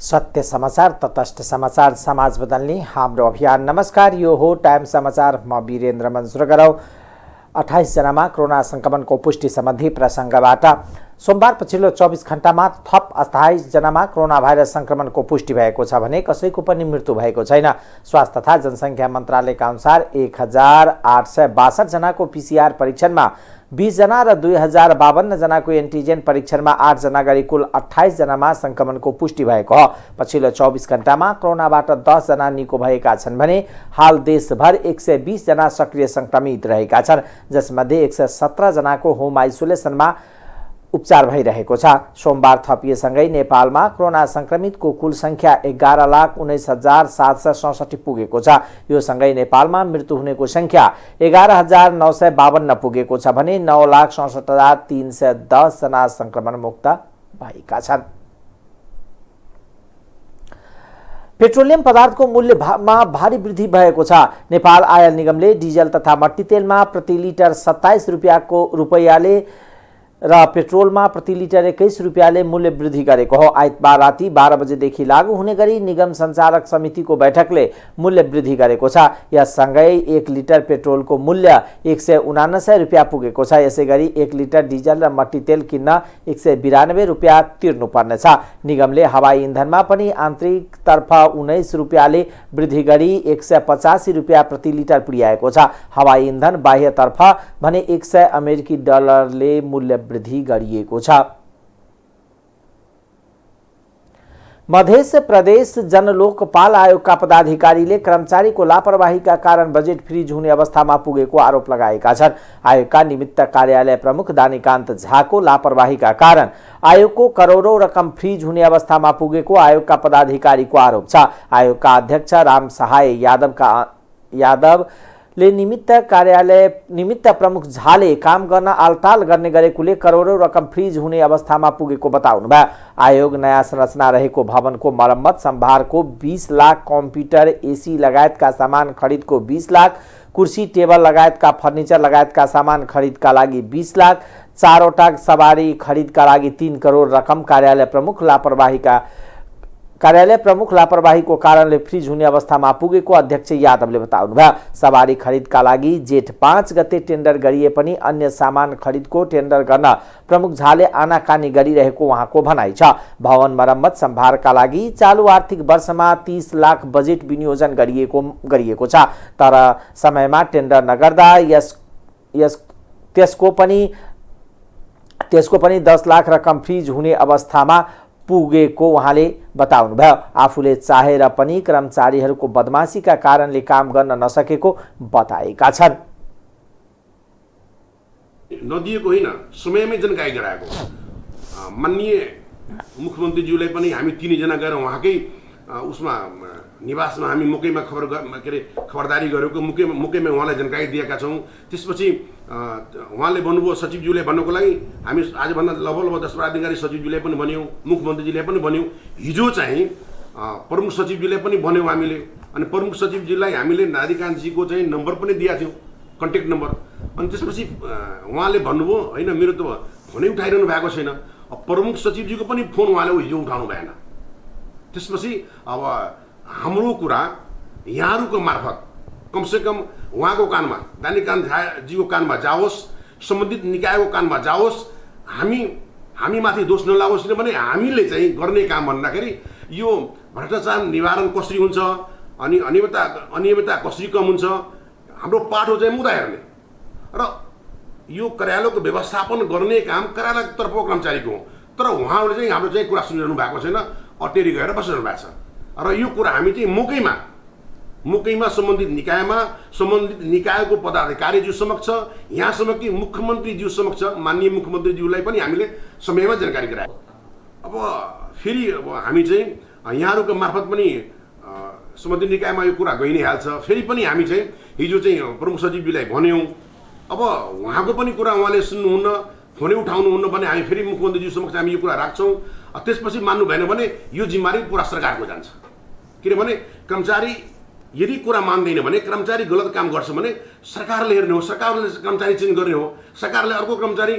सत्य समाचार, तटस्थ समाचार, समाज बदल्ने हाम्रो अभियान। नमस्कार, यो हो टाइम समाचार। म वीरेन्द्र मन्जुरगराउ। 28 जनामा कोरोना संक्रमणको पुष्टि सम्बन्धी प्रसङ्गबाट सोमबार पछिल्लो 24 घण्टामा थप 28 जनामा कोरोना भाइरस संक्रमणको पुष्टि भएको छ भने कसैको पनि मृत्यु भएको छैन। स्वास्थ्य तथा जनसङ्ख्या मन्त्रालयका अनुसार 1862 जनाको पीसीआर परीक्षणमा 20 जना र 2052 जनाको एन्टिजेन परीक्षणमा 8 जना गरी कुल 28 जनामा संक्रमणको पुष्टि भएको हो। पछिल्लो 24 घण्टामा कोरोनाबाट 10 जना निको भएका छन् भने हाल देशभर 120 जना सक्रिय संक्रमित रहेका छन्, जसमध्ये 117 जनाको होम आइसोलेसनमा उपचार भइरहेको छ। सोमबार थपिएसँगै नेपालमा कोरोना संक्रमितको कुल संख्या 11,19,767 पुगेको छ। यो सँगै नेपालमा मृत्यु हुनेको संख्या 11,952 पुगेको छ भने 9,67,310 जना संक्रमण मुक्त भएका छन्। पेट्रोलियम पदार्थको मूल्यमा भारी वृद्धि भएको छ। नेपाल आयल निगमले डिजल तथा मट्टीतेलमा प्रति लिटर 27 रुपैयाँले र पेट्रोलमा प्रति लिटर 21 रुपैयाँले मूल्य वृद्धि गरेको हो। आइतबार राति 12 बजेदेखि लागू हुने गरी निगम सञ्चालक समितिको बैठकले मूल्य वृद्धि गरेको छ। यससँगै 1 लिटर पेट्रोलको मूल्य 179 रुपैयाँ पुगेको छ। यसैगरी 1 लिटर डिजल र मट्टीतेल किन्न 192 रुपैयाँ तिर्नुपर्नेछ। निगमले हवाई इन्धनमा पनि आन्तरिकतर्फ 19 रुपैयाँले वृद्धि गरी 185 रुपैयाँ प्रति लिटर पुर्याएको छ। हवाई इन्धन बाह्यतर्फ भने 100 अमेरिकी डलरले मूल्य वृद्धि गरिएको छ। मध्य प्रदेश जनलोकपाल आयोगका पदाधिकारीले कर्मचारीको लापरवाहीका कारण बजेट फ्रिज हुने अवस्थामा पुगेको आरोप लगाएका छन्। आयोगका निमित्त कार्यालय प्रमुख दानिकान्त झाको लापरवाहीका कारण आयोगको करोडौं रकम फ्रिज हुने अवस्थामा पुगेको आयोगका पदाधिकारीको आरोप छ। आयोगका अध्यक्ष राम सहाय यादवले निमित्त प्रमुख झाले काम गर्न आलटाल गर्ने गरेकोले करोडौं रकम फ्रिज हुने अवस्थामा पुगेको बताउनुभयो। आयोग नयाँ संरचना रहेको भवनको मरम्मत सम्भारको 20 लाख, कम्प्युटर, एसी लगायतका सामान खरिदको 20 लाख, कुर्सी टेबल लगायतका फर्निचर लगायतका सामान खरिदका लागि 20 लाख, 4वटा सवारी खरिदका लागि 3 करोड रकम कार्यालय प्रमुख लापरवाहीको कारणले फ्रिज हुने अवस्थामा पुगेको अध्यक्ष यादवले बताउनुभयो। सवारी खरिदका लागि जेठ 5 गते टेन्डर गरिए पनि अन्य सामान खरिदको टेन्डर गर्न प्रमुख झाले आनाकानी गरिरहेको उहाँको भनाइ छ। भवन मरम्मत सम्भारका लागि चालु आर्थिक वर्षमा 30 लाख बजेट विनियोजन गरिएको छ, तर समयमा टेन्डर नगर्दा त्यसको पनि 10 लाख रकम फ्रिज हुने अवस्थामा पुगेको उहाँले बताउनुभयो। आफूले चाहेर पनि कर्मचारीहरूको बदमाशीका कारणले काम गर्न नसकेको बताएका छन्। नदिएको होइन, समयमै जानकारी गराएको। माननीय मुख्यमन्त्रीज्यूलाई पनि हामी 3 जना गएर उहाँकै उसमा निवासमा हामी मुकैमा खबरदारी गरेको, मुकैमा उहाँलाई जानकारी दिएका छौँ। त्यसपछि उहाँले भन्नुभयो, सचिवज्यूले भन्नुको लागि हामी आजभन्दा लगभग 10-12 दिन गरी सचिवज्यूले पनि भन्यौँ, मुख्यमन्त्रीजीले पनि भन्यौँ। हिजो चाहिँ प्रमुख सचिवज्यूले पनि भन्यौँ हामीले, अनि प्रमुख सचिवज्यूलाई हामीले नादिकान्तजीको चाहिँ नम्बर पनि दिएका थियौँ, कन्ट्याक्ट नम्बर। अनि त्यसपछि उहाँले भन्नुभयो, होइन मेरो त फोनै उठाइरहनु भएको छैन। प्रमुख सचिवजीको पनि फोन उहाँले हिजो उठाउनु भएन। त्यसपछि अब हाम्रो कुरा यहाँहरूको मार्फत कमसेकम उहाँको कानमा, दानिकान्त झाजीको कानमा जाओस्, सम्बन्धित निकायको कानमा जाओस्, हामी माथि दोष नलागोस्। किनभने हामीले चाहिँ गर्ने काम भन्दाखेरि यो भ्रष्टाचार निवारण कसरी हुन्छ, अनि अनियमितता कसरी कम हुन्छ, हाम्रो पाठो चाहिँ मुद्दा हेर्ने र यो कार्यालयको व्यवस्थापन गर्ने काम कार्यालयतर्फको कर्मचारीको हो। तर उहाँहरूले चाहिँ हाम्रो चाहिँ कुरा सुनिरहनु भएको छैन, अटेरी गएर बसिरहनु भएको छ। र यो कुरा हामी चाहिँ मुकैमा सम्बन्धित निकायको पदाधिकारीज्यू समक्ष, यहाँसम्म कि मुख्यमन्त्रीज्यू समक्ष, माननीय मुख्यमन्त्रीज्यूलाई पनि हामीले समयमा जानकारी गरायौँ। अब फेरि हामी चाहिँ यहाँहरूको मार्फत पनि सम्बन्धित निकायमा यो कुरा गइ नै हाल्छ। फेरि पनि हामी चाहिँ हिजो चाहिँ प्रमुख सचिवज्यूलाई भन्यौँ। अब उहाँको पनि कुरा उहाँले सुन्नुहुन्न, फोनै उठाउनुहुन्न भने हामी फेरि मुख्यमन्त्रीज्यू समक्ष हामी यो कुरा राख्छौँ। त्यसपछि मान्नु भएन भने यो जिम्मेवारी पुरा सरकारको जान्छ। किनभने कर्मचारी यदि कुरा मान्दैन भने, कर्मचारी गलत काम गर्छ भने सरकारले हेर्ने हो, सरकारले कर्मचारी चेन्ज गर्ने हो, सरकारले अर्को कर्मचारी,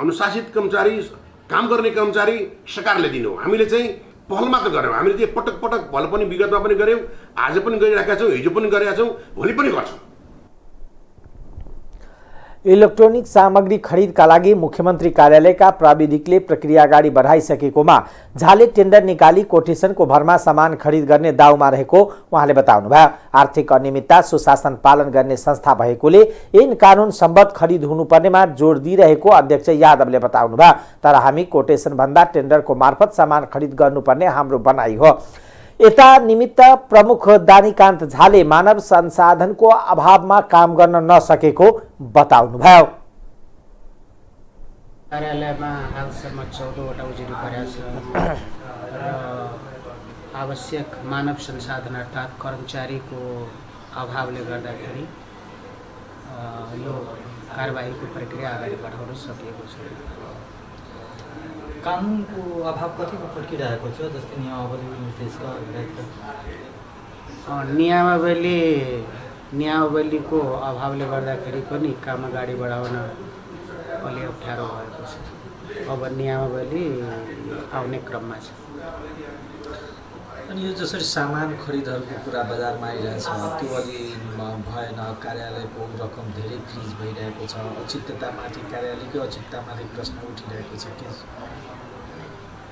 अनुशासित कर्मचारी, काम गर्ने कर्मचारी सरकारले दिनु हो। हामीले चाहिँ पहल मात्र गऱ्यौँ। हामीले चाहिँ पटक पटक पहल पनि विगतमा पनि गऱ्यौँ, आज पनि गरिरहेका छौँ, हिजो पनि गरेका छौँ, भोलि पनि गर्छौँ। इलेक्ट्रोनिक सामग्री खरिदका लागि मुख्यमन्त्री कार्यालयका प्राविधिकले प्रक्रिया अगाडि बढाइसकेकोमा झाले टेन्डर निकाली कोटेसनको भरमा सामान खरिद गर्ने दाउमा रहेको उहाँले बताउनुभयो। आर्थिक अनियमितता सुशासन पालन गर्ने संस्था भएकोले ऐन कानुन सम्बद्ध खरिद हुनुपर्नेमा जोड दिइरहेको अध्यक्ष यादवले बताउनुभयो। तर हामी कोटेसन भन्दा टेन्डरको मार्फत सामान खरिद गर्नुपर्ने हाम्रो भनाइ हो। यता निमित्त प्रमुख दानीकान्त झाले मानव संसाधनको अभावमा काम गर्न नसकेको बताउनुभयो। कार्यालयमा हालसम्म 14वटा उजुरी परेको छ र आवश्यक मानव संसाधन अर्थात् कर्मचारीको अभावले गर्दाखेरि यो कारबाहीको प्रक्रिया अगाडि बढाउन सकिएको छ। कानुनको अभाव कतिको फर्किरहेको छ, जस्तै नियमावली निर्देशका नियमावलीको अभावले गर्दाखेरि पनि काम अगाडि बढाउन अलि अप्ठ्यारो भएको छ। अब नियमावली आउने क्रममा छ। अनि यो जसरी सामान खरिदहरूको कुरा बजारमा आइरहेछ त्यो अलि भएन। कार्यालयको रकम धेरै फ्रिज भइरहेको छ। औचित्यतामाथि कार्यालयकै औचित्यतामाथि प्रश्न उठिरहेको छ। के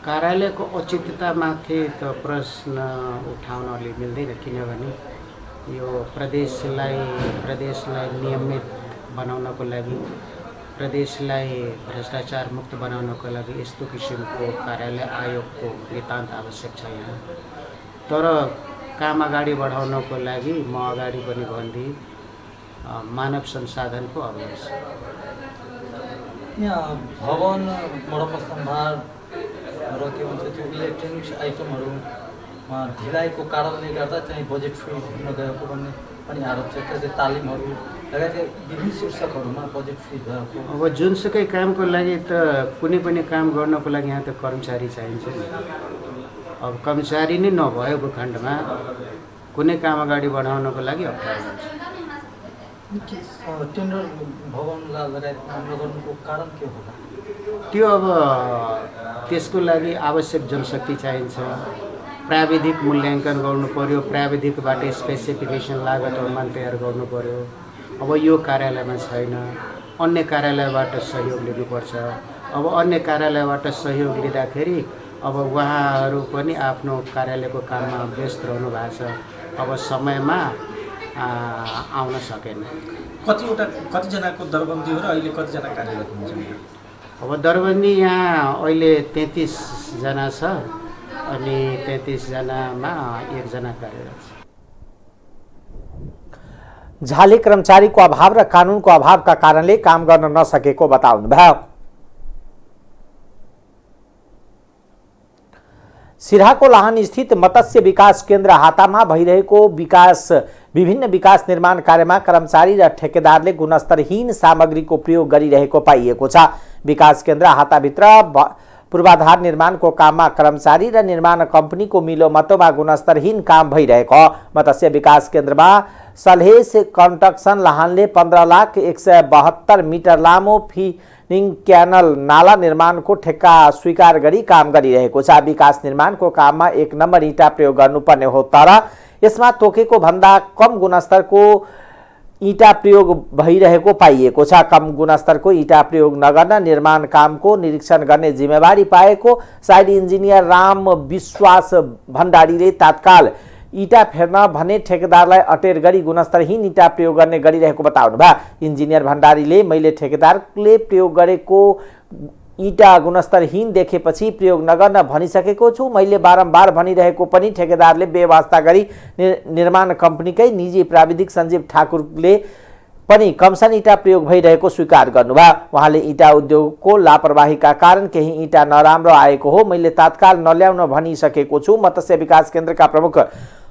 कार्यालयको औचित्यतामाथि त प्रश्न उठाउन अलि मिल्दैन, किनभने यो प्रदेशलाई नियमित बनाउनको लागि, प्रदेशलाई भ्रष्टाचार मुक्त बनाउनको लागि यस्तो किसिमको कार्यालय आयोगको नितान्त आवश्यक छ यहाँ। तर काम अगाडि बढाउनको लागि म अगाडि पनि भन्दै मानव संसाधनको अभाव छ। यहाँ भवन मडम सम्भार र के भन्छ त्यो इलेक्ट्रोनिक्स आइटमहरूमा ढिलाइको कारणले गर्दा चाहिँ बजेट फ्री हुन गएको भन्ने पनि आरोप छ। त्यसै तालिमहरू लगायतका विभिन्न शीर्षकहरूमा बजेट फ्री भएको। अब जुनसुकै कामको लागि त कुनै पनि काम गर्नको लागि यहाँ त कर्मचारी चाहिन्छ नि। अब कर्मचारी नै नभएको खण्डमा कुनै काम अगाडि बढाउनको लागि अप्ठ्यारो हुन्छ। टेन्डर भवनलाई लगायतमा नगर्नुको कारण के होला? त्यो अब त्यसको लागि आवश्यक जनशक्ति चाहिन्छ, प्राविधिक मूल्याङ्कन गर्नु पर्यो, प्राविधिकबाट स्पेसिफिकेसन लागत अनुमान तयार गर्नु पर्यो। अब यो कार्यालयमा छैन, अन्य कार्यालयबाट सहयोग लिनुपर्छ। अब अन्य कार्यालयबाट सहयोग लिँदाखेरि अब उहाँहरू पनि आफ्नो कार्यालयको काममा व्यस्त रहनु भएको छ। अब समयमा आउन सकेन। कतिजनाको दरबन्दी हो र अहिले कतिजना कार्यरत हुनुहुन्छ? अब दरबन्दी यहाँ अहिले 33 जना छ अनि 33 जनामा 1 जना कार्यरत छ। झाले कर्मचारीको अभाव र कानुनको अभावका कारणले काम गर्न नसकेको बताउनुभयो। सिराहाको लाहान स्थित मत्स्य विकास केन्द्र हातामा भइरहेको विभिन्न विकास निर्माण कार्यमा कर्मचारी र ठेकेदारले गुणस्तरहीन सामग्रीको प्रयोग गरिरहेको पाइएको छ। विकास केन्द्र हाताभित्र पूर्वाधार निर्माणको काममा कर्मचारी र निर्माण कम्पनीको मिलोमतोमा गुणस्तरहीन काम भइरहेको। मत्स्य विकास केन्द्रमा सल्हेस कन्स्ट्रक्सन लाहानले 15,172 मिटर लामो फिनिङ क्यानल नाला निर्माणको ठेक्का स्वीकार गरी काम गरिरहेको छ। विकास निर्माणको काममा 1 नम्बर इँटा प्रयोग गर्नुपर्ने हो, तर यसमा तोकेको भन्दा कम गुणस्तरको इँटा प्रयोग भइरहेको पाइएको छ। कम गुणस्तरको इँटा प्रयोग नगर्न निर्माण कामको निरीक्षण गर्ने जिम्मेवारी पाएको साइड इन्जिनियर राम विश्वास भण्डारीले तात्काल इँटा फेर्न भने ठेकेदारलाई अटेर गरी गुणस्तरहीन इँटा प्रयोग गर्ने गरिरहेको बताउनुभयो। इन्जिनियर भण्डारीले मैले ठेकेदारले प्रयोग गरेको इँटा गुणस्तरहीन देखेपछि प्रयोग नगर्न भनिसकेको छु। मैले बारम्बार भनिरहेको पनि ठेकेदारले बेवास्ता गरी निर्माण कम्पनीकै निजी प्राविधिक सञ्जीव ठाकुरले पनि कमसन इँटा प्रयोग भइरहेको स्वीकार गर्नुभयो। उहाँले इँटा उद्योगको लापरवाहीका कारण केही इँटा नराम्रो आएको हो, मैले तात्काल नल्याउन भनिसकेको छु। मत्स्य विकास केन्द्रका प्रमुख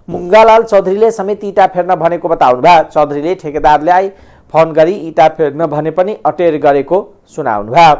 मुङ्गालाल चौधरीले समेत इँटा फेर्न भनेको बताउनुभयो। चौधरीले ठेकेदारलाई फोन गरी इँटा फेर्न भने पनि अटेर गरेको सुनाउनुभयो।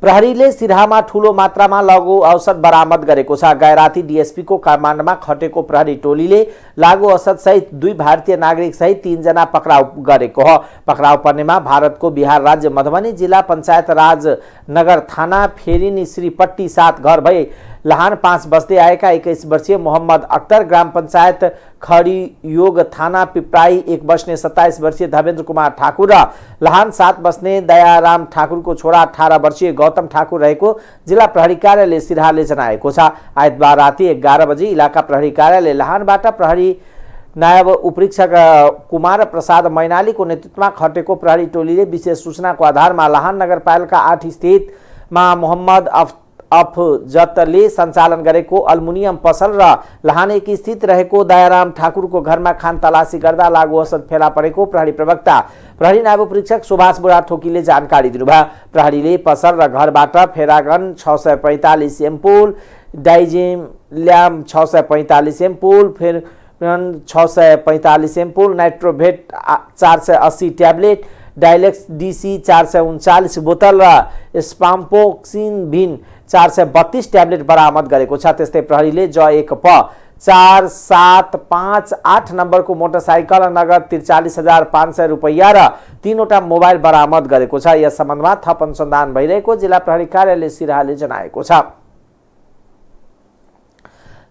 प्रहरीले सिराहामा ठूलो मात्रामा लघु औषध बरामद गरेको छ। गैराती डीएसपीको कमान्डमा खटेको प्रहरी टोलीले लागु औषध सहित 2 भारतीय नागरिक सहित 3 जना पक्राउ गरेको हो। पक्राउ पर्नेमा भारतको बिहार राज्य मधुबनी जिल्ला पञ्चायत राज नगर थाना फेरिनी श्रीपट्टी 7 घर भई लहान 5 बस्दै आएका 21 वर्षीय मोहम्मद अख्तर, ग्राम पञ्चायत खडीयोग थाना पिप्राई 1 बस्ने 27 वर्षीय धर्मेन्द्र कुमार ठाकुर र लहान 7 बस्ने दयाराम ठाकुरको छोरा 18 वर्षीय गौतम ठाकुर रहेको जिल्ला प्रहरी कार्यालय सिराहाले जनाएको छ। आइतबार राति 11 बजे इलाका प्रहरी कार्यालय लहानबाट प्रहरी नायब उपरीक्षक कुमार प्रसाद मैनालीको नेतृत्वमा खटेको प्रहरी टोलीले विशेष सूचनाको आधारमा लहान नगरपालिका 8 स्थितमा मोहम्मद अफजतले सञ्चालन गरेको अल्मुनियम पसल र लहान 1 स्थित रहेको दयाराम ठाकुरको घरमा खान तलासी गर्दा लागु औषध फेला परेको प्रहरी प्रवक्ता प्रहरी नायब परीक्षक सुभाष बुढाथोकीले जानकारी दिनुभयो। प्रहरीले पसल र घरबाट फेरागन 645 एम्पुल, डाइजेम 645 एम्पुल, फेर 645 एम्पुल, नाइट्रोभेट 480 ट्याब्लेट, डाइलेक्स डीसी 439 बोतल र स्पाम्पोक्सिन भिन 432 ट्याब्लेट बरामद गरेको छ। त्यस्तै प्रहरीले ज1 प 4758 नम्बरको मोटरसाइकल नगद 43,500 रुपैयाँ र 3वटा मोबाइल बरामद गरेको छ। यस सम्बन्धमा थप अनुसन्धान भइरहेको जिल्ला प्रहरी कार्यालय सिराहाले जनाएको छ।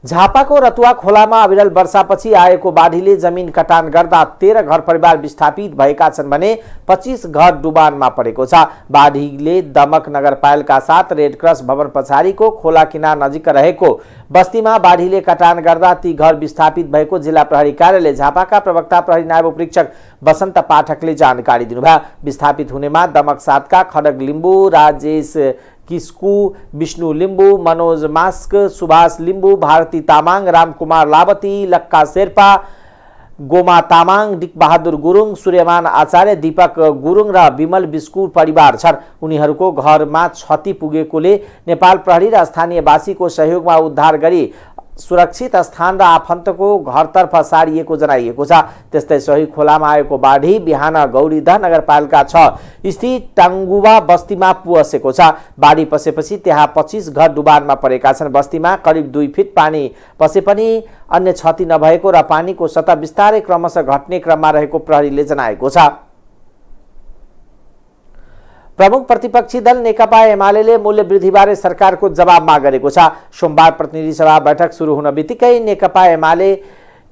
झापाको रतुवा खोलामा अविरल वर्षापछि आएको बाढीले जमिन कटान गर्दा 13 घर परिवार विस्थापित भएका छन् भने 25 घर डुबानमा परेको छ। बाढीले दमक नगरपालिका 7 रेड क्रस भवन पछाडिको खोला किनार नजिक रहेको बस्तीमा बाढीले कटान गर्दा ती घर विस्थापित भएको जिल्ला प्रहरी कार्यालय झापाका प्रवक्ता प्रहरी नायब उपरीक्षक बसन्त पाठकले जानकारी दिनुभयो। विस्थापित हुनेमा दमक 7 का खडग लिम्बू, राजेश किस्कू, विष्णु लिम्बू, मनोज मास्क, सुभाष लिम्बू, भारती तामाङ, रामकुमार लावती, लक्का शेर्पा, गोमा तामाङ, डिकबहादुर गुरुङ, सूर्यमान आचार्य, दीपक गुरुङ र विमल बिस्कु परिवार छन्। उनीहरूको घरमा क्षति पुगेकोले नेपाल प्रहरी र स्थानीयवासीको सहयोगमा उद्धार गरी सुरक्षित स्थान र आफन्तको घरतर्फ सारिएको जनाइएको छ। त्यस्तै सोही खोलामा आएको बाढी बिहान गौरीदह नगरपालिका 6 स्थित टाङ्गुवा बस्तीमा पसेको छ। बाढी पसेपछि त्यहाँ 25 घर डुबानमा परेका छन्। बस्तीमा करिब 2 फिट पानी पसे पनि अन्य क्षति नभएको र पानीको सतह बिस्तारै क्रमशः घट्ने क्रममा रहेको प्रहरीले जनाएको छ। प्रमुख प्रतिपक्षी दल नेकपा एमाले मूल्य वृद्धिबारे सरकारको जवाब माग गरेको छ। सोमबार प्रतिनिधि सभा बैठक सुरु हुन बित्तिकै नेकपा एमाले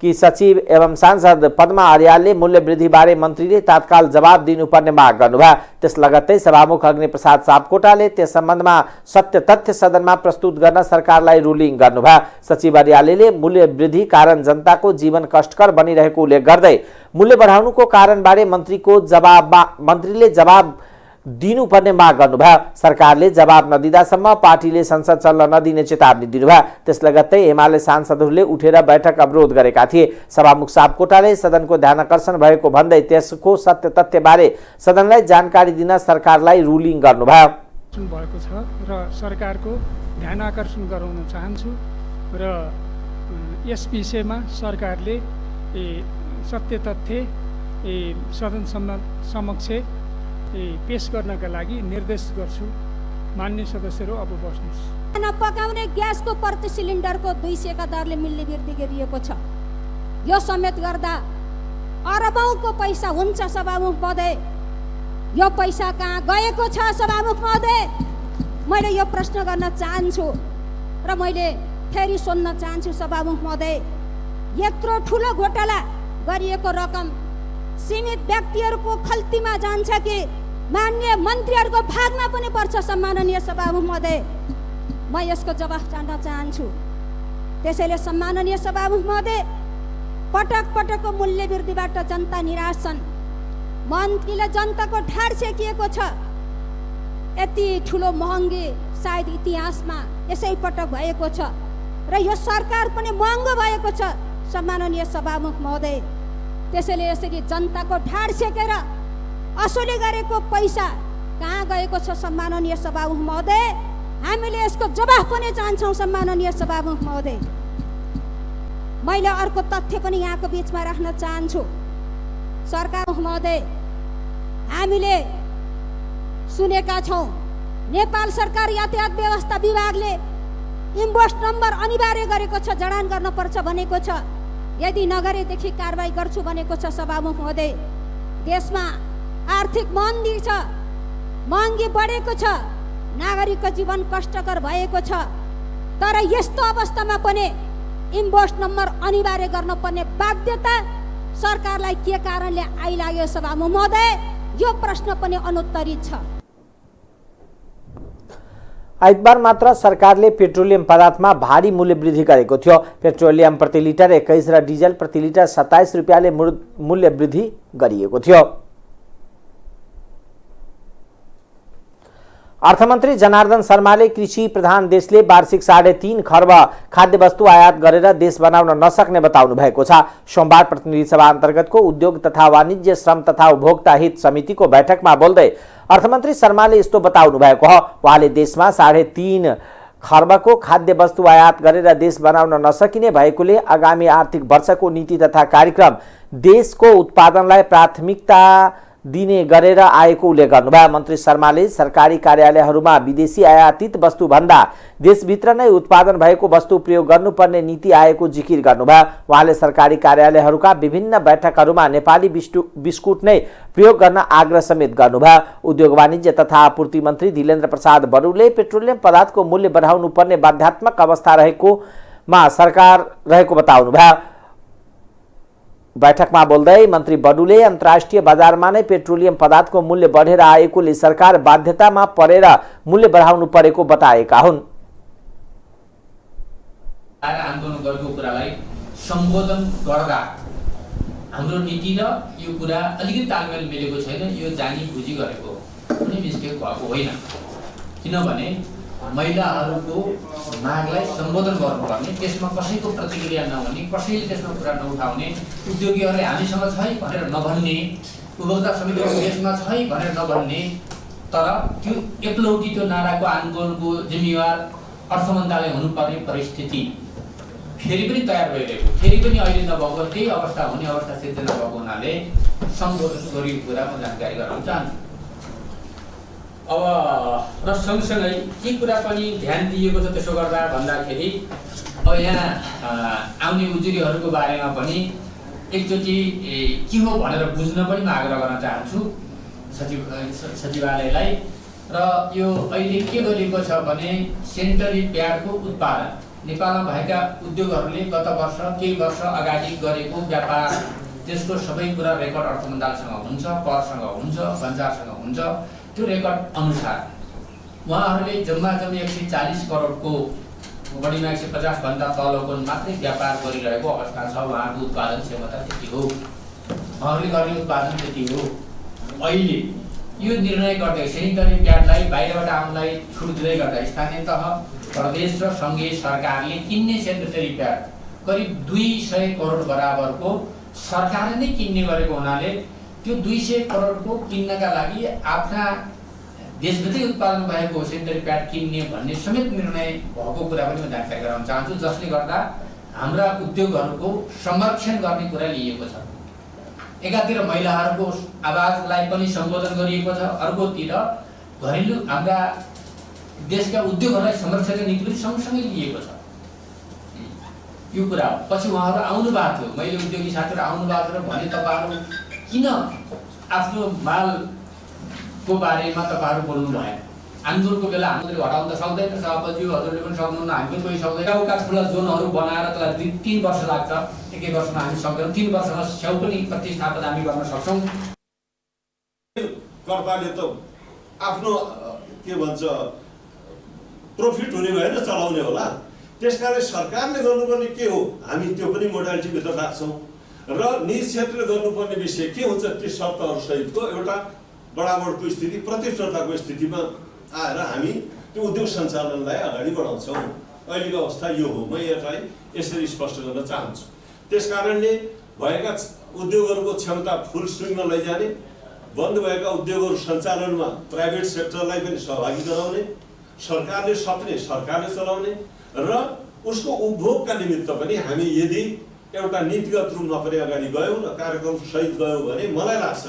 की सचिव एवं सांसद पद्मा आर्यालले मूल्य वृद्धिबारे मन्त्रीले तत्काल जवाब दिनुपर्ने माग गर्नुभयो। त्यस लगत्तै सभामुख अग्निप्रसाद सापकोटाले त्यस सम्बन्धमा सत्य तथ्य सदनमा प्रस्तुत गर्न सरकारलाई रुलिङ गर्नुभयो। सचिव आर्यालले मूल्य वृद्धि कारण जनताको जीवन कष्टकर बनिरहेको उल्लेख गर्दै मूल्य बढाउनुको कारणबारे मन्त्रीले जवाब दिनुपर्ने माग गर्नुभयो। सरकारले जवाब नदिँदासम्म पार्टीले संसद चल्न नदिने चेतावनी दिनुभयो। त्यस लगत्तै एमाले सांसदहरूले उठेर बैठक अवरोध गरेका थिए। सभामुख सापकोटाले सदनको ध्यानकर्षण भएको भन्दै त्यसको सत्य तथ्यबारे सदनलाई जानकारी दिन सरकारलाई रुलिङ गर्नुभयो। भएको छ र सरकारको ध्यानकर्षण गराउन चाहन्छु र यस विषयमा सरकारले सत्य तथ्य सदन समक्ष पेश गर्नका लागि निर्देश गर्छु। मान्य सदस्यहरू अब बस्नुहोस्। खाना पकाउने ग्यासको प्रति सिलिन्डरको 200 का दरले मूल्य वृद्धि गरिएको छ। यो समेत गर्दा अरबौंको पैसा हुन्छ। सभामुख महोदय, यो पैसा कहाँ गएको छ? सभामुख महोदय, मैले यो प्रश्न गर्न चाहन्छु र मैले फेरि सोध्न चाहन्छु। सभामुख महोदय, यत्रो ठुलो घोटाला गरिएको रकम सीमित व्यक्तिहरूको खल्तीमा जान्छ कि माननीय मन्त्रीहरूको भागमा पनि पर्छ? सम्माननीय सभामुख महोदय, म यसको जवाफ जान्न चाहन्छु। त्यसैले सम्माननीय सभामुख महोदय, पटक पटकको मूल्य वृद्धिबाट जनता निराश छन्। मन्त्रीले जनताको ढाड सेकिएको छ। यति ठुलो महँगी सायद इतिहासमा यसै पटक भएको छ र यो सरकार पनि महँगो भएको छ। सम्माननीय सभामुख महोदय, त्यसैले यसरी जनताको ढाड सेकेर असुली गरेको पैसा कहाँ गएको छ? सम्माननीय सभामुख महोदय, हामीले यसको जवाफ पनि चाहन्छौँ। सम्माननीय सभामुख महोदय, मैले अर्को तथ्य पनि यहाँको बिचमा राख्न चाहन्छु। सरकार महोदय, हामीले सुनेका छौँ नेपाल सरकार यातायात व्यवस्था विभागले इन्भोइस नम्बर अनिवार्य गरेको छ, जडान गर्नुपर्छ भनेको छ। यदि नगरेदेखि कारबाही गर्छु भनेको छ। सभामुख महोदय, देशमा आर्थिक मन्दी छ, महँगी बढेको छ, नागरिकको जीवन कष्टकर भएको छ। तर यस्तो अवस्थामा पनि इन्भोइस नम्बर अनिवार्य गर्नुपर्ने बाध्यता सरकारलाई के कारणले आइलाग्यो? सभामुख महोदय, यो प्रश्न पनि अनुत्तरित छ। आइतबार मात्र सरकारले पेट्रोलियम पदार्थमा भारी मूल्य वृद्धि गरेको थियो। पेट्रोलियम प्रति लिटर 21 र डिजल प्रति लिटर 27 रुपियाँले मूल्य वृद्धि गरिएको थियो। अर्थमन्त्री जनार्दन शर्माले कृषि प्रधान देशले वार्षिक 3.5 खर्ब खाद्य वस्तु आयात गरेर देश बनाउन नसक्ने बताउनु भएको छ। सोमबार प्रतिनिधि सभा अन्तर्गतको उद्योग तथा वाणिज्य, श्रम तथा उपभोक्ता हित समितिको बैठकमा बोल्दै अर्थमन्त्री शर्माले यस्तो बताउनु भएको हो। उहाँले देशमा 3.5 खर्बको खाद्य वस्तु आयात गरेर देश बनाउन नसकिने भएकोले आगामी आर्थिक वर्षको नीति तथा कार्यक्रम देशको उत्पादनलाई प्राथमिकता दिने गरेर आएको उल्लेख गर्नुभयो। मन्त्री शर्माले सरकारी कार्यालयहरूमा विदेशी आयातित वस्तुभन्दा देशभित्र नै उत्पादन भएको वस्तु प्रयोग गर्नुपर्ने नीति आएको जिकिर गर्नुभयो। उहाँले सरकारी कार्यालयहरूका विभिन्न बैठकहरूमा नेपाली बिस्कुट नै प्रयोग गर्न आग्रह समेत गर्नुभयो। उद्योग वाणिज्य तथा आपूर्ति मन्त्री धीरेन्द्र प्रसाद बडुले पेट्रोलियम पदार्थको मूल्य बढाउनु पर्ने बाध्यात्मक अवस्था रहेकोमा सरकार रहेको बताउनुभयो। बैठकमा बोल्दै मन्त्री बडुले अन्तर्राष्ट्रिय बजारमा नै पेट्रोलियम पदार्थको मूल्य बढेर आएकोले सरकार बाध्यतामा परेर मूल्य बढाउनु परेको बताएका हुन्। आन्दोलन गरेको कुरालाई सम्बोधन गर्दा हाम्रो नीति र यो कुरा अलिकति तालमेल मिलेको छैन। यो जानी बुझी गरेको कुनै मिस्टेक भएको होइन। किनभने महिलाहरूको मागलाई सम्बोधन गर्नुपर्ने, त्यसमा कसैको प्रतिक्रिया नहुने, कसैले त्यसमा कुरा नउठाउने, उद्योगीहरूले हामीसँग छ है भनेर नभन्ने, उपभोक्ता समितिहरू देशमा छ है भनेर नभन्ने। तर त्यो एकलौटी त्यो नाराको आन्दोलनको जिम्मेवार अर्थ मन्त्रालय हुनुपर्ने परिस्थिति फेरि पनि तयार भइरहेको, फेरि पनि अहिले नभएको त्यही अवस्था हुने अवस्था सिर्जना भएको हुनाले सम्बोधन गरिएको कुरा म जानकारी गराउन चाहन्छु। अब र सँगसँगै के कुरा पनि ध्यान दिएको छ त्यसो गर्दा भन्दाखेरि अब यहाँ आउने उजुरीहरूको बारेमा पनि एकचोटि के हो भनेर बुझ्न पनि म आग्रह गर्न चाहन्छु सचिवालयलाई। र यो अहिले के गरिएको छ भने सेनिटरी प्याडको उत्पादन नेपालमा भएका उद्योगहरूले गत वर्ष केही वर्ष अगाडि गरेको व्यापार त्यसको सबै कुरा रेकर्ड अर्थ मन्त्रालयसँग हुन्छ, करसँग हुन्छ, भन्जारसँग हुन्छ। त्यो रेकर्ड अनुसार उहाँहरूले जम्मा 140 करोडको बढीमा 150 भन्दा तलको मात्रै व्यापार गरिरहेको अवस्था छ। उहाँको उत्पादन क्षमता त्यति हो, उहाँहरूले गर्ने उत्पादन त्यति हो। अहिले यो निर्णय गर्दै सेनिटरी प्याडलाई बाहिरबाट आउनलाई छुट दिँदै गर्दा स्थानीय तह, प्रदेश र सङ्घीय सरकारले किन्ने सेनिटरी प्याड करिब 200 करोड बराबरको सरकारले नै किन्ने गरेको हुनाले त्यो 200 करोडको किन्नका लागि आफ्ना देशभित्रै उत्पादन भएको सेनिटरी प्याड किन्ने भन्ने समेत निर्णय भएको कुरा पनि म जानकारी गराउन चाहन्छु, जसले गर्दा हाम्रा उद्योगहरूको संरक्षण गर्ने कुरा लिएको छ। एकातिर महिलाहरूको आवाजलाई पनि सम्बोधन गरिएको छ, अर्कोतिर घरेलु हाम्रा देशका उद्योगहरूलाई संरक्षण गर्ने नीति पनि सँगसँगै लिएको छ। यो कुरा हो। पछि उहाँहरू आउनु भएको थियो, मैले उद्योगी साथीहरू आउनु भएको थियो भने तपाईँहरू किन आफ्नो मालको बारेमा तपाईँहरू बोल्नु भएन? आन्दोलनको बेला हामीले हटाउन त सक्दैन, सभापति हजुरले पनि सक्नुहुन्न, हामी पनि कोही सक्दैन। गाउँका ठुला जोनहरू बनाएर त्यसलाई 3 वर्ष लाग्छ, 1 वर्षमा हामी सक्दैनौँ। 3 वर्षमा स्याउ पनि प्रतिस्थापन हामी गर्न सक्छौँ। कर्ताले त आफ्नो के भन्छ प्रफिट हुने भएन, चलाउने होला। त्यसकारण सरकारले गर्नुपर्ने के हो हामी त्यो पनि मोडालिटीभित्र राख्छौँ। र निजी क्षेत्रले गर्नुपर्ने विषय के हुन्छ त्यो शर्तहरू सहितको एउटा बराबरको स्थिति, प्रतिस्पर्धाको स्थितिमा आएर हामी त्यो उद्योग सञ्चालनलाई अगाडि बढाउँछौँ। अहिलेको अवस्था यो हो, म यसलाई यसरी स्पष्ट गर्न चाहन्छु। त्यसकारणले भएका उद्योगहरूको क्षमता फुल स्विङमा लैजाने, बन्द भएका उद्योगहरू सञ्चालनमा प्राइभेट सेक्टरलाई पनि सहभागी गराउने, सरकारले सक्ने सरकारले चलाउने र उसको उपभोगका निमित्त पनि हामी यदि एउटा नीतिगत रूपमा पनि अगाडि गयौँ र कार्यक्रम सहित गयौँ भने मलाई लाग्छ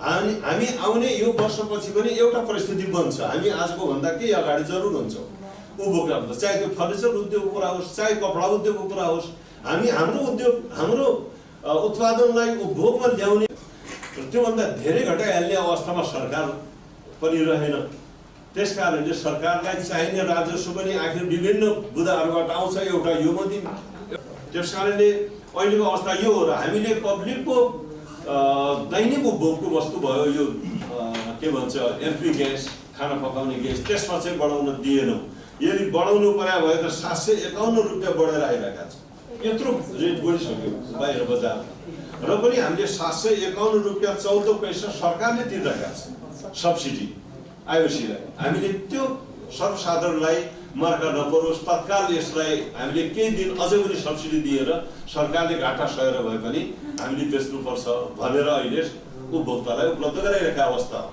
हामी आउने यो वर्षपछि पनि एउटा परिस्थिति बन्छ। हामी आजको भन्दा केही अगाडि जरुर हुन्छौँ उपभोक्ता, चाहे त्यो फर्निचर उद्योगको कुरा होस्, चाहे कपडा उद्योगको कुरा होस्। हामी हाम्रो उत्पादनलाई उपभोगमा ल्याउने त्योभन्दा धेरै घटाइहाल्ने अवस्थामा सरकार पनि रहेन। त्यसकारणले सरकारलाई चाहिने राजस्व पनि आखिर विभिन्न बुदाहरूबाट आउँछ, एउटा यो पनि। त्यसकारणले अहिलेको अवस्था यो हो र हामीले पब्लिकको दैनिक उपभोगको वस्तु भयो यो के भन्छ एलपी ग्यास, खाना पकाउने ग्यास, त्यसमा चाहिँ बढाउन दिएनौँ। यदि बढाउनु पर्या भए त 751 रुपियाँ बढेर आइरहेका छ। यत्रो रेट बढिसक्यो बाहिर बजार, र पनि हामीले 751 रुपियाँ 14 पैसा सरकारले तिर्रहेका छ सब्सिडी आइओसीलाई। हामीले त्यो सर्वसाधारणलाई मर्का नपरोस्, तत्काल यसलाई हामीले केही दिन अझै पनि सब्सिडी दिएर सरकारले घाटा सहेर भए पनि हामीले बेच्नुपर्छ भनेर अहिले उपभोक्तालाई उपलब्ध गराइरहेका अवस्था हो।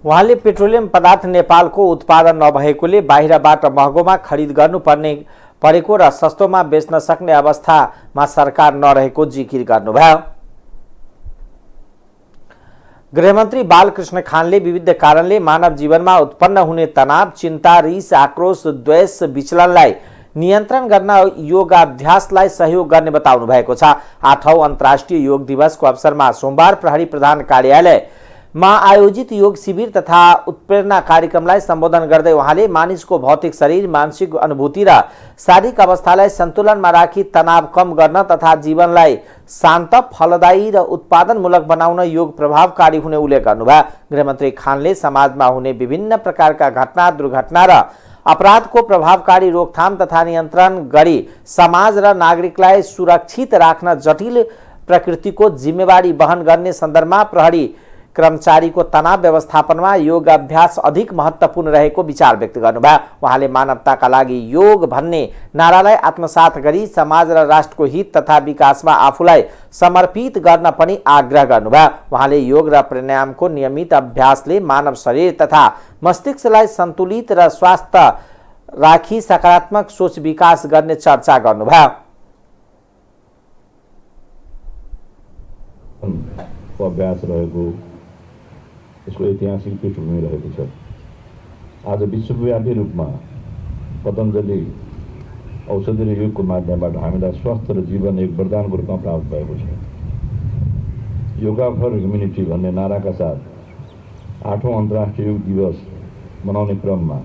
उहाँले पेट्रोलियम पदार्थ नेपालको उत्पादन नभएकोले बाहिरबाट महँगोमा खरिद गर्नुपर्ने परेको र सस्तोमा बेच्न सक्ने अवस्थामा सरकार नरहेको जिकिर गर्नुभयो। गृहमन्त्री बालकृष्ण खानले विविध कारणले मानव जीवनमा उत्पन्न हुने तनाव, चिन्ता, रिस, आक्रोश, द्वेष, विचलनलाई नियन्त्रण गर्न योगाभ्यासलाई सहयोग गर्ने बताउनु भएको छ। 8औं अन्तर्राष्ट्रिय योग दिवसको अवसरमा सोमबार प्रहरी प्रधान कार्यालयमा आयोजित योग शिविर तथा उत्प्रेरणा कार्यक्रमलाई सम्बोधन गर्दै उहाँले मानिसको भौतिक शरीर, मानसिक अनुभूति र शारीरिक अवस्थालाई सन्तुलनमा राखी तनाव कम गर्न तथा जीवनलाई शान्त, फलदायी र उत्पादनमूलक बनाउन योग प्रभावकारी हुने उल्लेख गर्नुभयो। गृहमन्त्री खानले समाजमा हुने विभिन्न प्रकारका घटना, दुर्घटना र अपराधको प्रभावकारी रोकथाम तथा नियन्त्रण गरी समाज र नागरिकलाई सुरक्षित राख्न जटिल प्रकृतिको जिम्मेवारी वहन गर्ने सन्दर्भमा प्रहरी कर्मचारीको तनाव व्यवस्थापनमा योग अभ्यास अधिक महत्त्वपूर्ण रहेको विचार व्यक्त गर्नुभयो। उहाँले मानवताका लागि योग भन्ने नारालाई आत्मसात गरी समाज र राष्ट्रको हित तथा विकासमा आफूलाई समर्पित गर्न पनि आग्रह गर्नुभयो। उहाँले योग र प्राणायामको नियमित अभ्यासले मानव शरीर तथा मस्तिष्कलाई सन्तुलित र स्वस्थ राखी सकारात्मक सोच विकास गर्ने चर्चा गर्नुभयो। अभ्यास रहेको यसको ऐतिहासिक पृष्ठभूमि रहेको छ। आज विश्वव्यापी रूपमा पतञ्जलि औषधि र योगको माध्यमबाट हामीलाई स्वस्थ र जीवन एक वरदानको रूपमा प्राप्त भएको छ। योगा फर ह्युमेनिटी भन्ने नाराका साथ 8औं अन्तर्राष्ट्रिय योग दिवस मनाउने क्रममा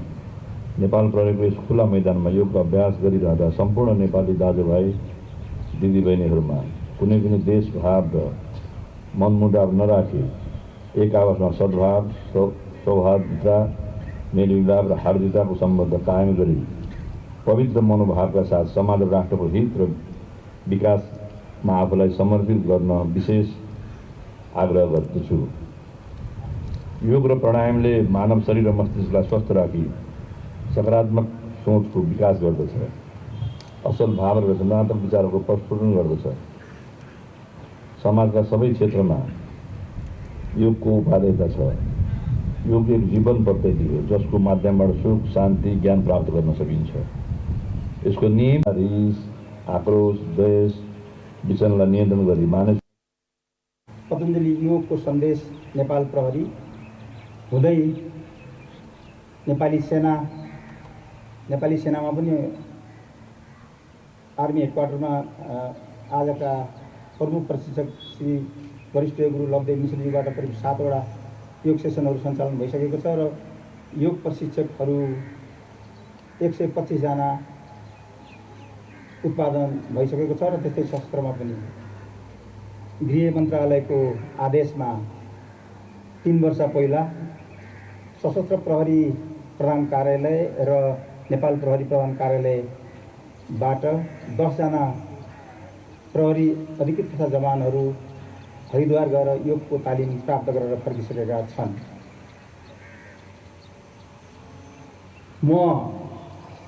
नेपाल प्रहरीको यस खुला मैदानमा योगको अभ्यास गरिरहँदा सम्पूर्ण नेपाली दाजुभाइ दिदीबहिनीहरूमा कुनै पनि देशभाव र मनमुटाव नराखी एक आपसमा सद्भाव, सौहार्दता, मेलमिलाप र हार्दिकताको सम्बन्ध कायम गरी पवित्र मनोभावका साथ समाज र राष्ट्रको हित र विकासमा आफूलाई समर्पित गर्न विशेष आग्रह गर्दछु। योग र प्राणायामले मानव शरीर र मस्तिष्कलाई स्वस्थ राखी सकारात्मक सोचको विकास गर्दछ, असल भाव र रचनात्मक विचारको प्रस्फुटन गर्दछ। समाजका सबै क्षेत्रमा योगको उपादेयता छ। योग एक जीवन पद्धति हो जसको माध्यमबाट सुख, शान्ति, ज्ञान प्राप्त गर्न सकिन्छ। यसको नियम रिस, आक्रोश, द्वेष, विचलनलाई नियन्त्रण गरी मानिस पतञ्जलि योगको सन्देश नेपाल प्रहरी हुँदै नेपाली सेनामा पनि आर्मी हेडक्वार्टरमा आजका प्रमुख प्रशिक्षक श्री वरिष्ठ गुरु लब्धे मिश्रजीबाट करिब 7वटा योग सेसनहरू सञ्चालन भइसकेको छ र योग प्रशिक्षकहरू 125 जना उत्पादन भइसकेको छ र त्यस्तै शस्त्रमा पनि गृह मन्त्रालयको आदेशमा 3 वर्ष पहिला सशस्त्र प्रहरी प्रधान कार्यालय र नेपाल प्रहरी प्रधान कार्यालयबाट 10 जना प्रहरी अधिकृत तथा जवानहरू हरिद्वार गएर योगको तालिम प्राप्त गरेर फर्किसकेका छन्। म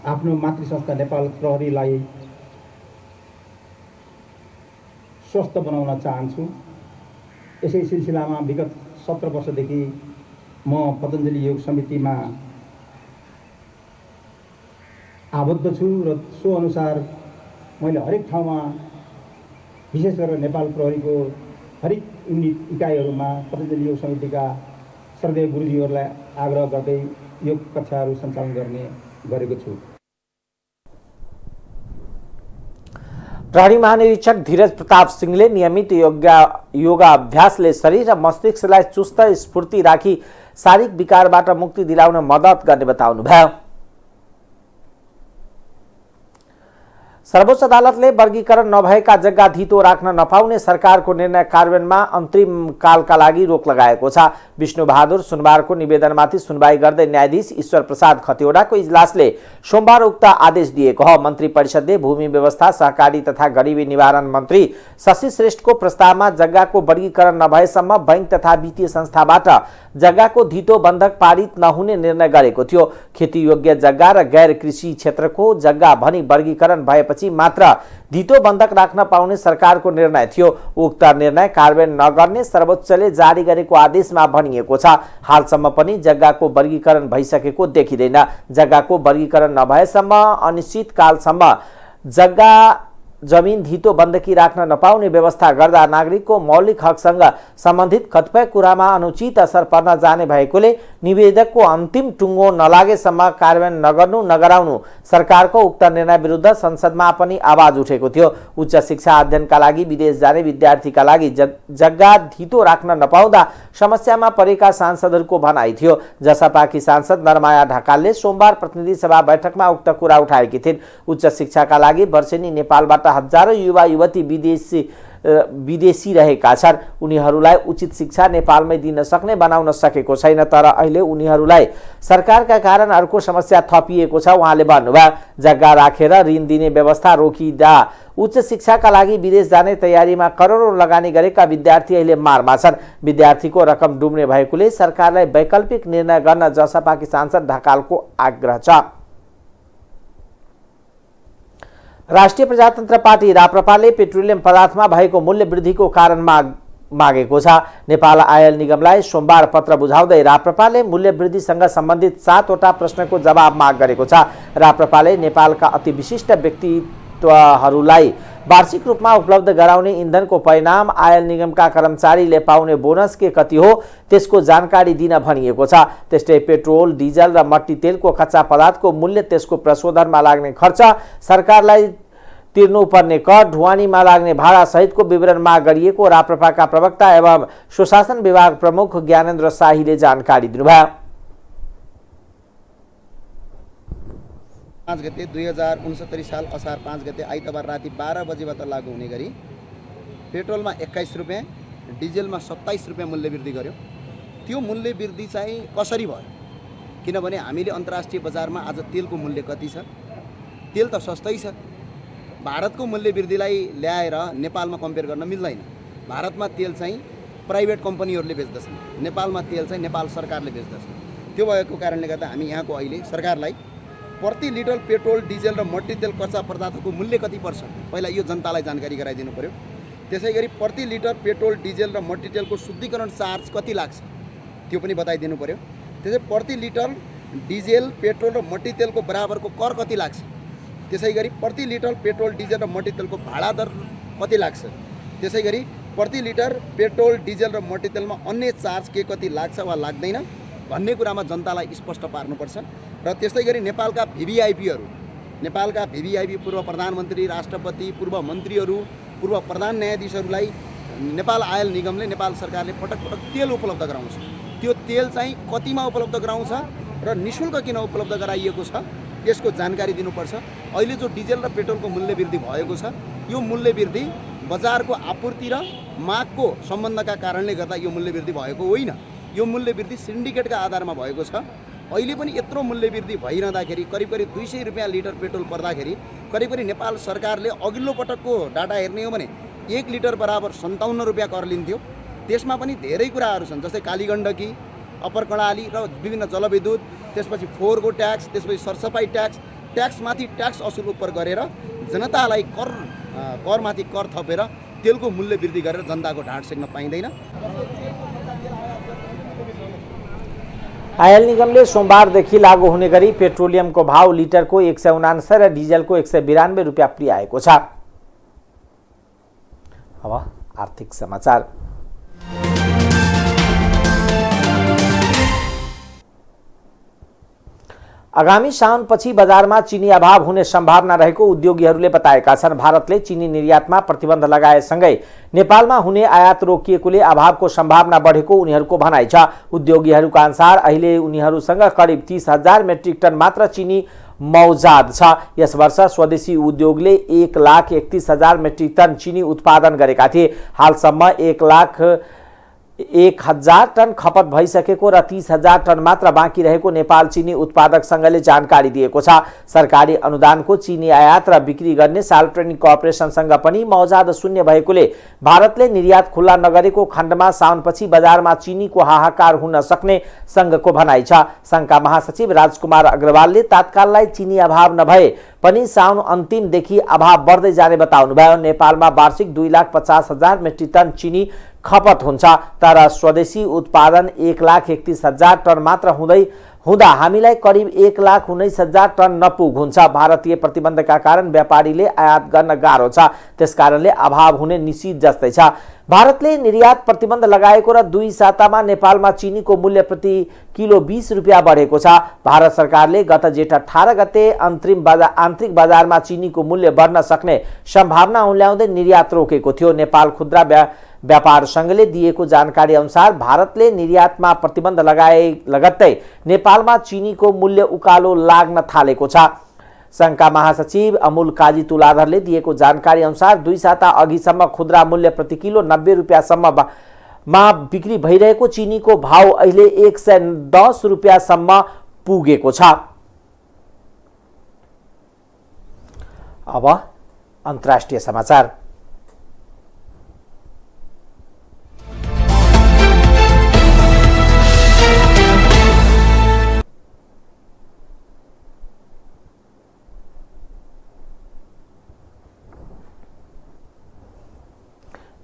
आफ्नो मातृ संस्था नेपाल प्रहरीलाई स्वस्थ बनाउन चाहन्छु। यसै सिलसिलामा विगत 17 वर्षदेखि म पतञ्जलि योग समितिमा आबद्ध छु र सो अनुसार मैले हरेक ठाउँमा विशेष गरेर नेपाल प्रहरीको हरेक युनिट इकाइहरूमा पतञ्जलि योग समितिका श्रद्धेय गुरुजीहरूलाई आग्रह गर्दै योग कक्षाहरू सञ्चालन गरेको छु। प्रहरी महानिरीक्षक धीरज प्रताप सिंहले नियमित योगाभ्यासले शरीर र मस्तिष्कलाई चुस्त स्फूर्ति राखी शारीरिक विकारबाट मुक्ति दिलाउन मद्दत गर्ने बताउनुभयो। सर्वोच्च अदालतले वर्गीकरण नभएका जग्गा धितो राख्न नपाउने सरकारको निर्णय कार्यान्वयनमा अन्तरिम कालका लागि रोक लगाएको छ। विष्णु बहादुर सुनवारको निवेदनमाथि सुनवाई गर्दै न्यायाधीश ईश्वर प्रसाद खतिवड़ाको इजलासले सोमबार उक्त आदेश दिएको हो। मन्त्री परिषदले भूमि व्यवस्था, सहकारी तथा गरिबी निवारण मन्त्री शशि श्रेष्ठको प्रस्तावमा जग्गाको वर्गीकरण नभएसम्म बैंक तथा वित्तीय संस्थाबाट जग्गाको धितो बन्धक पारित नहुने निर्णय गरेको थियो। खेतीयोग्य जग्गा र गैर कृषि क्षेत्रको जग्गा भनी वर्गीकरण भएपछि मात्र धितो बन्धक राख्न पाउने सरकारको निर्णय थियो। उक्त निर्णय कार्यान्वयन नगर्ने सर्वोच्चले जारी गरेको आदेशमा भनिएको छ। हालसम्म पनि जग्गाको वर्गीकरण भइसकेको देखिँदैन। जग्गाको वर्गीकरण नभएसम्म अनिश्चितकालसम्म जग्गा जमिन धितो बन्दकी राख्न नपाउने व्यवस्था गर्दा नागरिकको मौलिक हकसँग सम्बन्धित कतिपय कुरामा अनुचित असर पर्न जाने भएकोले निवेदकको अन्तिम टुङ्गो नलागेसम्म कार्यान्वयन नगराउनु सरकारको उक्त निर्णय विरुद्ध संसदमा पनि आवाज उठेको थियो। उच्च शिक्षा अध्ययनका लागि विदेश जाने विद्यार्थीका लागि जग्गा धितो राख्न नपाउँदा समस्यामा परेका सांसदहरूको भनाइ थियो। जसपाकी सांसद नरमाया ढकालले सोमबार प्रतिनिधि सभा बैठकमा उक्त कुरा उठाएकी थिइन्। उच्च शिक्षाका लागि वर्षेनी नेपालबाट हजारौं युवा युवती विदेशी रहेका छन्। उनीहरूलाई उचित शिक्षा नेपालमै दिन सक्ने बनाउन सकेको छैन। तर अहिले उनीहरूलाई सरकारका कारण अर्को समस्या थपिएको छ। उहाँले भन्नुभयो, जग्गा राखेर ऋण दिने व्यवस्था रोकिँदा उच्च शिक्षाका लागि विदेश जाने तयारीमा करोडौं लगानी गरेका विद्यार्थी अहिले मारमा छन्। विद्यार्थीको रकम डुब्ने भएकोले सरकारलाई वैकल्पिक निर्णय गर्न जसपाकी सांसद ढकालको आग्रह छ। राष्ट्रिय प्रजातन्त्र पार्टी राप्रपाले पेट्रोलियम पदार्थमा भएको मूल्य वृद्धिको कारण मागेको छ। नेपाल आयल निगमलाई सोमबार पत्र बुझाउँदै राप्रपाले मूल्य वृद्धिसँग सम्बन्धित 7 वटा प्रश्नको जवाब माग गरेको छ। राप्रपाले नेपालका अति विशिष्ट व्यक्तित्वहरूलाई वार्षिक रूपमा उपलब्ध गराउने इन्धनको परिणाम, आयल निगमका कर्मचारीले पाउने बोनस के कति हो त्यसको जानकारी दिन भनिएको छ। त्यस्तै पेट्रोल, डिजल र मट्टी तेलको कच्चा पदार्थको मूल्य, त्यसको प्रशोधनमा लाग्ने खर्च, सरकारलाई तिर्नुपर्ने कर, ढुवानीमा लाग्ने भाडा सहितको विवरण माग गरिएको राप्रपाका प्रवक्ता एवं सुशासन विभाग प्रमुख ज्ञानेन्द्र शाहीले जानकारी दिनुभयो। 5 गते 2069 साल असार 5 गते आइतबार राति 12 बजेबाट लागू हुने गरी पेट्रोलमा 21 रुपियाँ, डिजेलमा 27 रुपियाँ मूल्य वृद्धि गर्यो। त्यो मूल्य वृद्धि चाहिँ कसरी भयो? किनभने हामीले अन्तर्राष्ट्रिय बजारमा आज तेलको मूल्य कति छ? तेल त सस्तै छ। भारतको मूल्य वृद्धिलाई ल्याएर नेपालमा कम्पेयर गर्न मिल्दैन। भारतमा तेल चाहिँ प्राइभेट कम्पनीहरूले बेच्दछन्, नेपालमा तेल चाहिँ नेपाल सरकारले बेच्दछ। त्यो भएको कारणले गर्दा हामी यहाँको अहिले सरकारलाई प्रति लिटर पेट्रोल, डिजेल र मट्टी तेल कच्चा पदार्थको मूल्य कति पर्छ पहिला यो जनतालाई जानकारी गराइदिनु पर्यो। त्यसैगरी प्रति लिटर पेट्रोल, डिजेल र मट्टी तेलको शुद्धिकरण चार्ज कति लाग्छ त्यो पनि बताइदिनु पर्यो। त्यसै प्रति लिटर डिजेल, पेट्रोल र मट्टी तेलको बराबरको कर कति लाग्छ, त्यसैगरी प्रति लिटर पेट्रोल, डिजेल र मट्टी तेलको भाडा दर कति लाग्छ, त्यसैगरी प्रति लिटर पेट्रोल, डिजेल र मट्टी तेलमा अन्य चार्ज के कति लाग्छ वा लाग्दैन भन्ने कुरामा जनतालाई स्पष्ट पार्नुपर्छ। र त्यस्तै गरी नेपालका भिभिआइपीहरू, नेपालका भिभिआइपी पूर्व प्रधानमन्त्री, राष्ट्रपति, पूर्व मन्त्रीहरू, पूर्व प्रधान न्यायाधीशहरूलाई नेपाल आयल निगमले, नेपाल सरकारले पटक पटक तेल उपलब्ध गराउँछ। त्यो तेल चाहिँ कतिमा उपलब्ध गराउँछ र निःशुल्क किन उपलब्ध गराइएको छ यसको जानकारी दिनुपर्छ। अहिले जो डिजेल र पेट्रोलको मूल्य वृद्धि भएको छ यो मूल्य वृद्धि बजारको आपूर्ति र मागको सम्बन्धका कारणले गर्दा यो मूल्य वृद्धि भएको होइन। यो मूल्य वृद्धि सिन्डिकेटका आधारमा भएको छ। अहिले पनि यत्रो मूल्य वृद्धि भइरहँदाखेरि करिब 200 रुपियाँ लिटर पेट्रोल पर्दाखेरि करिब नेपाल सरकारले अघिल्लो पटकको डाटा हेर्ने हो भने 1 लिटर बराबर 57 रुपियाँ कर लिन्थ्यो। त्यसमा पनि धेरै कुराहरू छन्, जस्तै कालीगण्डकी, अप्पर कर्णाली र विभिन्न जलविद्युत, त्यसपछि फोहोरको ट्याक्स, त्यसपछि सरसफाई ट्याक्समाथि ट्याक्स असुल उपर गरेर जनतालाई करमाथि कर थपेर तेलको मूल्य वृद्धि गरेर जनताको ढाड सेक्न पाइँदैन। आयल निगमले सोमबारदेखि लागू हुने गरी पेट्रोलियमको भाव लिटरको 179 र डिजेलको 192 रुपियाँ पुर्याएको छ। अब आर्थिक समाचार। आगामी साउनपछि बजारमा चिनी अभाव हुने सम्भावना रहेको उद्योगीहरूले बताएका छन्। भारतले चिनी निर्यातमा प्रतिबन्ध लगाएसँगै नेपालमा हुने आयात रोकिएकोले अभावको सम्भावना बढेको उनीहरूको भनाइ छ। उद्योगीहरूका अनुसार अहिले उनीहरूसँग करिब 30,000 मेट्रिक टन मात्र चिनी मौजाद छ। यस वर्ष स्वदेशी उद्योगले 1,31,000 मेट्रिक टन चिनी उत्पादन गरेका थिए। हालसम्म 1,01,000 टन खपत भइसकेको र 30,000 टन मात्र बाँकी रहेको नेपाल चिनी उत्पादक संघले जानकारी दिएको छ। सरकारी अनुदानको चिनी आयात र बिक्री गर्ने सार्वजनिक कर्पोरेसनसँग पनि मौजाद शून्य भएकोले भारतले निर्यात खुल्ला नगरेको खण्डमा साउनपछि बजारमा चिनीको हाहाकार हुन सक्ने संघको भनाइ छ। संघका महासचिव राजकुमार अग्रवालले तात्काललाई चिनी अभाव नभए पनि साउन अन्तिमदेखि अभाव बढ्दै जाने बताउनुभयो। नेपालमा वार्षिक 2,50,000 मेट्रिक टन चिनी खपत हुन्छ, तर स्वदेशी उत्पादन 1,31,000 टन मात्र हुँदा हामीलाई करिब 1,19,000 टन नपुग हुन्छ। भारतीय प्रतिबन्धका कारण व्यापारीले आयात गर्न गाह्रो छ, त्यसकारणले अभाव हुने निश्चित जस्तै छ। भारतले निर्यात प्रतिबन्ध लगाएको र 2 सातामा नेपालमा चिनीको मूल्य प्रति किलो 20 रुपियाँ बढेको छ। भारत सरकारले गत जेठ 18 गते आन्तरिक बजारमा चिनीको मूल्य बढ्न सक्ने सम्भावना उल्याउँदै निर्यात रोकेको थियो। नेपाल खुद्रा व्यापार संघले दिएको जानकारी अनुसार भारतले निर्यातमा प्रतिबन्ध लगत्तै नेपालमा चिनीको मूल्य उकालो लाग्न थालेको छ। संघका महासचिव अमूल काजी तुलाधरले दिएको जानकारी अनुसार 2 साता अघिसम्म खुद्रा मूल्य प्रति किलो 90 रुपियाँसम्ममा बिक्री भइरहेको चिनीको भाव अहिले 110 रुपियाँसम्म पुगेको छ। अब अन्तर्राष्ट्रिय समाचार।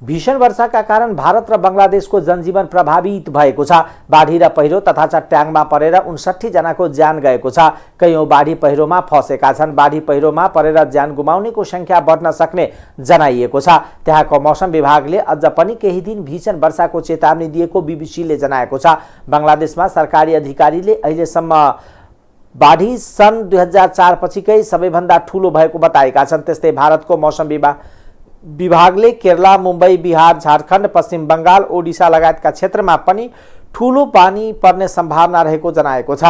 भीषण वर्षाका कारण भारत र बंगलादेशको जनजीवन प्रभावित भएको छ। बाढी र पहिरो तथा चट्याङमा परेर 59 जनाको ज्यान गएको छ। कयौं बाढी पहिरोमा फसेका छन्। बाढी पहिरोमा परेर ज्यान गुमाउनेको संख्या बढ्न सक्ने जनाइएको छ। त्यहाँको मौसम विभागले अझ पनि केही दिन भीषण वर्षाको चेतावनी दिएको बीबीसीले जनाएको छ। बंगलादेशमा सरकारी अधिकारीले अहिलेसम्म बाढी सन् 2004 पछिकै सबैभन्दा ठूलो भएको बताएका छन्। त्यस्तै भारतको मौसम विभागले केरला, मुम्बई, बिहार, झारखण्ड, पश्चिम बंगाल, ओडिसा लगायतका क्षेत्रमा पनि ठूलो पानी पर्ने सम्भावना रहेको जनाएको छ।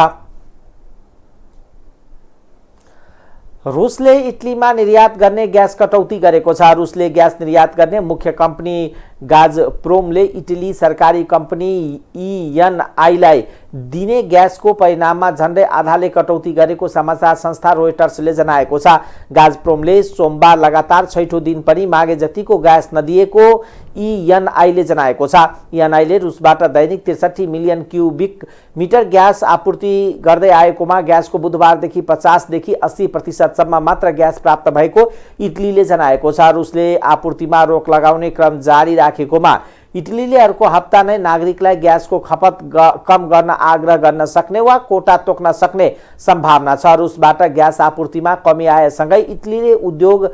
रुसले इटलीमा निर्यात गर्ने ग्यास कटौती गरेको छ। रुसले ग्यास निर्यात गर्ने मुख्य कम्पनी गाजप्रोमले इटली सरकारी कम्पनी ENI दिने ग्यासको परिणाममा झन्डै आधाले कटौती गरेको समाचार संस्था रोयटर्सले जनाएको छ। गाजप्रोमले सोमबार लगातार 6औं दिन पनि मागे जतिको ग्यास नदिएको ENI ले जनाएको छ। ENI ले रुसबाट दैनिक 63 मिलियन क्युबिक मिटर ग्यास आपूर्ति गर्दै आएकोमा ग्यासको बुधबारदेखि 50 देखि 80% मात्र ग्यास प्राप्त भएको इटलीले जनाएको छ। रुसले आपूर्तिमा रोक लगाउने क्रम जारी राखेकोमा इटलीले अर्को हप्ता नै नागरिकलाई ग्यासको खपत कम गर्न आग्रह गर्न सक्ने वा कोटा तोक्न सक्ने सम्भावना छ। रुसबाट ग्यास आपूर्तिमा कमी आएसँगै इटलीले उद्योग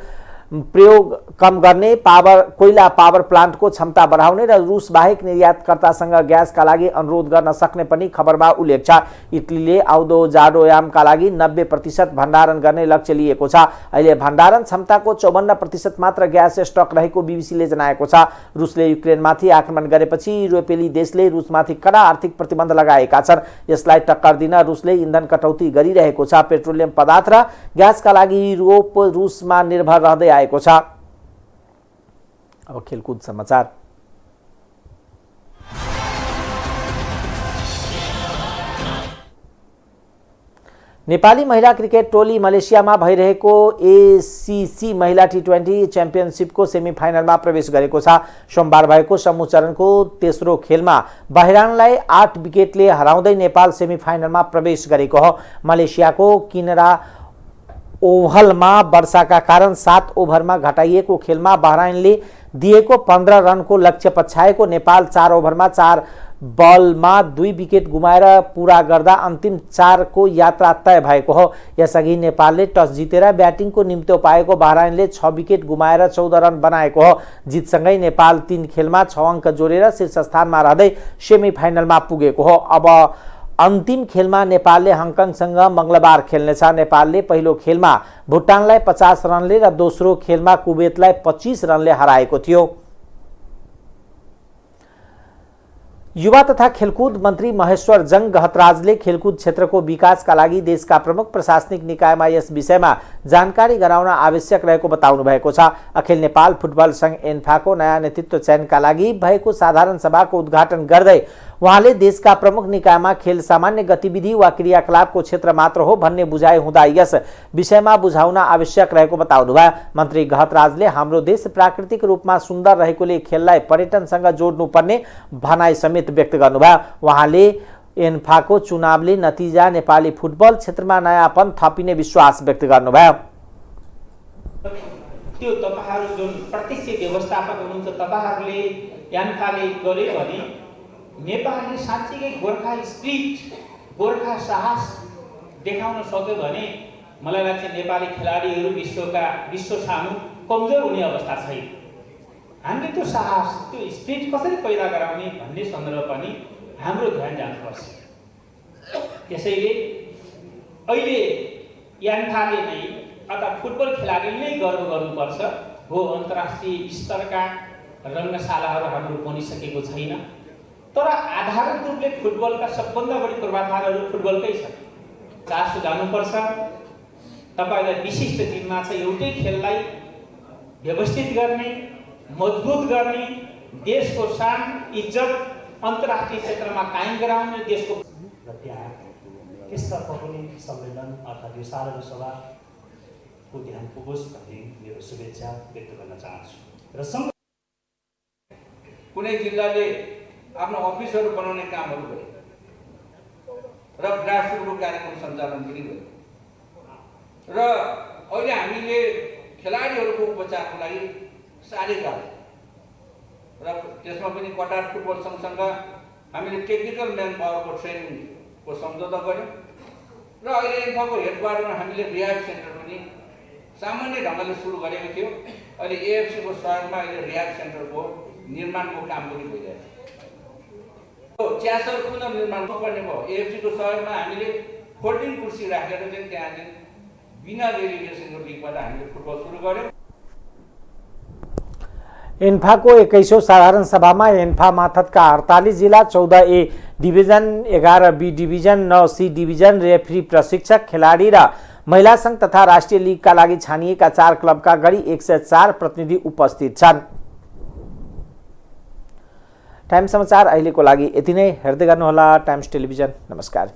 प्रयोग कम गर्ने कोइला पावर प्लान्टको क्षमता बढाउने र रुस बाहेक निर्यातकर्तासँग ग्यासका लागि अनुरोध गर्न सक्ने पनि खबरमा उल्लेख छ। इटलीले आउँदो जाडोयामका लागि 90% भण्डारण गर्ने लक्ष्य लिएको छ। अहिले भण्डारण क्षमताको 54% मात्र ग्यास स्टक रहेको बीबीसीले जनाएको छ। रुसले युक्रेनमाथि आक्रमण गरेपछि युरोपेली देशले रुसमाथि कडा आर्थिक प्रतिबन्ध लगाएका छन्। यसलाई टक्कर दिन रुसले इन्धन कटौती गरिरहेको छ। पेट्रोलियम पदार्थ र ग्यासका लागि युरोप रुसमा निर्भर रहँदै आएको छ। अब खेलकुद समाचार। नेपाली महिला क्रिकेट टोली मलेसियामा भइरहेको ACC महिला T20 च्याम्पियनशिपको सेमिफाइनलमा प्रवेश गरेको छ। सोमबार भएको समूह चरणको तेस्रो खेलमा बहरानलाई 8 विकेटले हराउँदै नेपाल सेमिफाइनलमा प्रवेश गरेको हो। मलेसियाको किनरा ओभलमा वर्षाका कारण 7 ओभरमा घटाइएको खेलमा बहराइनले दिएको 15 रनको लक्ष्य पछ्याएको नेपाल 4 ओभरमा 4 बलमा 2 विकेट गुमाएर पूरा गर्दा अन्तिम 4 को यात्रा तय भएको हो। यसअघि नेपालले टस जितेर ब्याटिङको निम्तो पाएको बहराइनले 6 विकेट गुमाएर 14 रन बनाएको हो। जितसँगै नेपाल 3 खेलमा 6 अङ्क जोडेर शीर्ष स्थानमा रहँदै सेमी फाइनलमा पुगेको हो। अब अन्तिम खेलमा नेपालले हङकङसँग मंगलबार खेल्नेछ। नेपालले पहिलो खेलमा भुटानलाई 50 रनले र दोस्रो खेलमा कुवेतलाई 25 रनले हराएको थियो। युवा तथा खेलकुद मन्त्री महेश्वर जङ गहतराजले खेलकुद क्षेत्रको विकासका लागि देशका प्रमुख प्रशासनिक निकायमा यस विषयमा जानकारी गराउन आवश्यक रहेको बताउनु भएको छ। अखिल नेपाल फुटबल संघ एन्फाको नयाँ नेतृत्व चयनका लागि भएको साधारण सभाको उद्घाटन गर्दै उहाँले देशका प्रमुख निकायमा खेल सामान्य गतिविधि वा क्रियाकलापको क्षेत्र मात्र हो भन्ने बुझाइ हुँदा यस विषयमा बुझाउन आवश्यक रहेको बताउनुभयो। मन्त्री गहतराजले हाम्रो देश प्राकृतिक रूपमा सुन्दर रहेकोले खेललाई पर्यटनसँग जोड्नुपर्ने भनाइ समेत व्यक्त गर्नुभयो। उहाँले एन्फाको चुनावले नतिजा नेपाली फुटबल क्षेत्रमा नयाँपन थपिने विश्वास व्यक्त गर्नुभयो। त्यो तपाईहरु जुन प्रत्यक्ष व्यवस्थापक हुनुहुन्छ तपाईहरुले एन्फाले गर्यो भने नेपालले साँच्चै गोर्खा स्पिरिट गोर्खा साहस देखाउन सक्यो भने मलाई लाग्छ नेपाली खेलाडीहरू विश्व सामु कमजोर हुने अवस्था छैन। हामीले त्यो साहस त्यो स्पिरिट कसरी पैदा गराउने भन्ने सन्दर्भ पनि हाम्रो ध्यान जानुपर्छ। त्यसैले अहिले एन्फाले नै अथवा फुटबल खेलाडीले नै गर्व गर्नुपर्छ हो अन्तर्राष्ट्रिय स्तरका रङ्गशालाहरू हाम्रो बनिसकेको छैन। तर आधारभूत रूपले फुटबलका सबभन्दा बढी पूर्वाधारहरू फुटबलकै छन्। चासो जानुपर्छ। तपाईलाई विशिष्ट जिम्मा छ एउटै खेललाई व्यवस्थित गर्ने मजबुत गर्ने देशको शान इज्जत अन्तर्राष्ट्रिय क्षेत्रमा कायम गराउने देशको र त्यहाँ त्यसतर्फ पनि सम्मेलन अर्थात् यो साधारण सभाको ध्यान पुगोस् भन्ने मेरो शुभेच्छा व्यक्त गर्न चाहन्छु। र कुनै जिल्लाले आफ्नो अफिसहरू बनाउने कामहरू गरे र ग्रासरुट कार्यक्रम सञ्चालन पनि गरे र अहिले हामीले खेलाडीहरूको उपचारको लागि साह्रै गाह्रो र त्यसमा पनि कटार फुटबल सँगसँग हामीले टेक्निकल म्यान पावरको ट्रेनिङको सम्झौता गऱ्यौँ र अहिले एन्फाको हेडक्वार्टरमा हामीले रिहाब सेन्टर पनि सामान्य ढङ्गले सुरु गरेको थियो। अहिले एएफसीको सहयोगमा अहिले रिहाब सेन्टरको निर्माणको काम पनि भइरहेको छ। च्यासल पुनर्निर्माण गर्नुपर्ने भयो। एएफसीको सहयोगमा हामीले फोल्डिङ कुर्सी राखेर चाहिँ त्यहाँ चाहिँ बिना रेलिगेसनको लिगबाट हामीले फुटबल सुरु गर्यौँ। एन्फाको 21औं साधारण सभामा एन्फा माथतका 48 जिल्ला 14A division 11B division 9C division referee प्रशिक्षक खेलाडी र महिला संघ तथा राष्ट्रिय लीगका लागि छानिएका 4 क्लबका गरी 104 प्रतिनिधि उपस्थित छन्। टाइम्स समाचार अहिलेको लागि यति नै। हेर्दै गर्नुहोला टाइम्स टेलिभिजन। नमस्कार।